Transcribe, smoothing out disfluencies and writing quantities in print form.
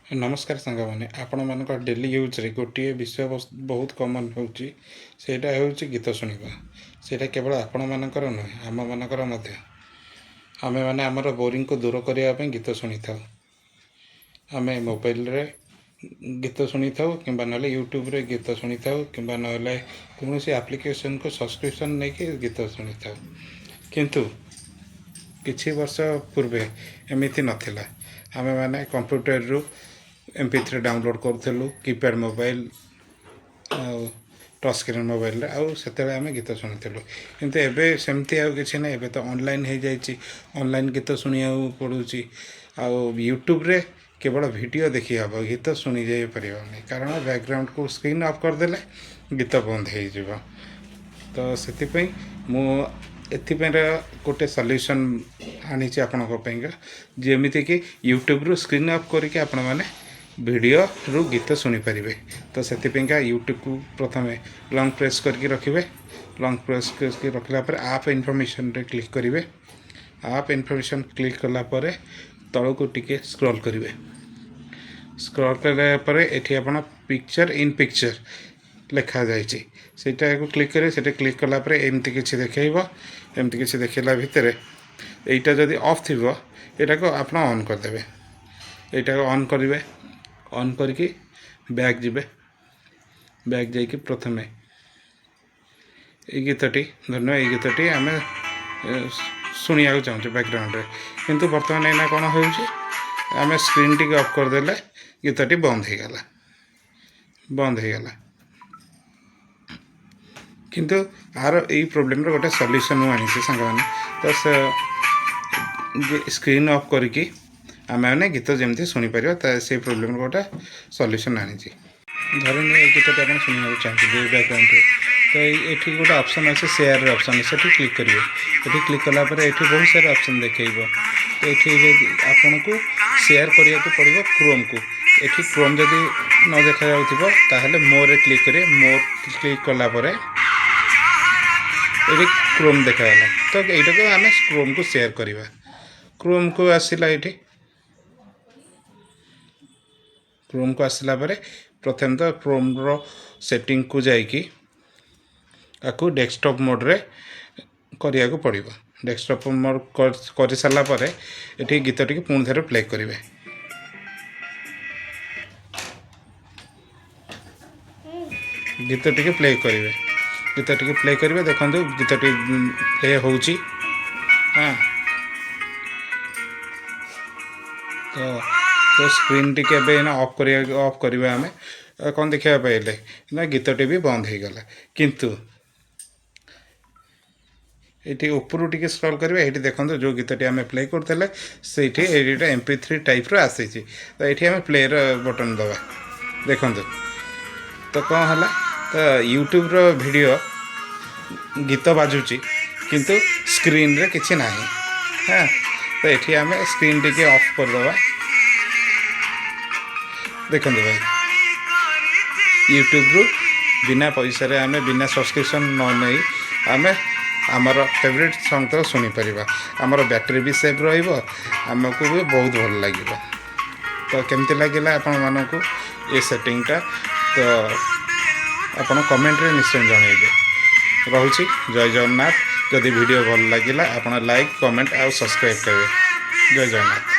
नमस्कार सांग मैंने आपण मान डेली यूज रे गोटे विषय बहुत कमन होची सेटा होची गीत शुणा सेटा केवल आपण मानकर नुहे आम मानकर आमे मैंने आमर बोरिंग को दूर करने गीत शुणी था आम मोबाइल रे गीत शुणी था कि यूट्यूब रे गीत शुणी था कि कौन सी एप्लिकेशन को सब्सक्रिप्शन नहीं कि गीत शुणी था किंतु किछि वर्ष पूर्वे एमती नथिला आमे माने कंप्यूटर रु MP3 डाउनलोड करूँ keypad mobile touch screen mobile आउ से आम गीत शुणुलु किंतु एबे सेमती आउ किछि ना एबे तो ऑनलाइन हो जाइए ऑनलाइन गीत शुणा पड़ुची यूट्यूब रे केवल वीडियो देखी हम गीत शुणी जाई परिबनी कारण बैकग्राउंड को स्क्रीन ऑफ करदेले गीत बंद हो तो से मु एथिपाई गोटे सल्यूशन आनी आपण जमीती कि यूट्यूब रु स्क्रीन ऑफ करके आपण मैंने वीडियो रु गीत शुणी पारे तो से यूट्यूब को प्रथम लॉन्ग प्रेस करके रखिए लॉन्ग प्रेस करके रखला पर आप इनफॉरमेशन रे क्लिक करेंगे आप इनफॉरमेशन क्लिक कलापर तल को टिके स्क्रॉल करेंगे स्क्रॉल कलापर एठी आपण पिक्चर इन पिक्चर लिखा जाइए सेटा को क्लिक करें से क्लिक कलापर एमती किसी देखेब एमती किसी देखला भितर एटा जदि ऑफ थी यहाँ को आप ऑन करदे यहाँ को ऑन करेंगे ऑन करके बैक जीवे बैक जाकि प्रथमे ये गीतटी धन्य ये गीतटी आम शुणा चाहूँ बैकग्राउंड रे किंतु बर्तमान एना कौन होम स्क्रीन टी ऑफ करदेले गीतटी बंद हो गला किंतु आर यही प्रोब्लेम गोटे सल्यूशन आनी सांग मैंने तो स्क्रीन ऑफ करके आम मैंने गीत जमी शुणी पार से प्रोब्लेम गोटे सल्यूशन आनी धर गीत आप शुणा चाहते बैकग्राउंड तो ये गोटे ऑप्शन अच्छे शेयर ऑप्शन से क्लिक करेंगे ये क्लिक कलापर ये बहुत सारे ऑप्शन देखेब तो ये आपन को शेयर करने को पड़ो क्रोम को ये क्रोम जदि न देखा जाऊे मोर क्लिक करें मोर क्लिक कलापर ये क्रोम देखागला तो यहाँ को आम क्रोम को शेयर करवा क्रोम को आसला ये क्रोम को आसला प्रथम तो क्रोम रो सेटिंग को जाइकी आपको डेस्कटॉप मोड रे करिया को पड़ो डेस्कटॉप मोड कर सारा पर ये गीत टी पुणी थे प्ले करेंगे गीत टी प्ले करेंगे गीत टी प्ले करेंगे देखो गीत टी प्ले होची हाँ तो स्क्रीन टी ऑफ करिया आम कौन देखा पाइले ना गीत टी भी बंद हो गला किंतु ये ऊपर टी स्क्रॉल करेंगे ये देखो जो गीत टी आम प्ले करते से MP3 टाइप रो आसी तो ये आम प्ले बटन दबा देखो तो कौन है तो यूट्यूब रो वीडियो गीत बाजुची किंतु स्क्रीन रे किछि नाही हाँ तो ये आम स्क्रीन टी ऑफ करदे देखो भाई यूट्यूब रु बिना पैसा रे आम बिना सब्सक्रिप्शन न नहीं आम आमर फेवरेट सॉन्ग तो शुणी पार आमर बैटरी भी सेव रमको भी बहुत भल लगे तो केमती लगे आपण मानक ये सेटिंगटा तो आपण कमेंट रे निश्चय जनइबे रोची जय जगन्नाथ जदि वीडियो भल लगे आप लाइक कमेंट और सब्सक्राइब करेंगे जय जगन्नाथ।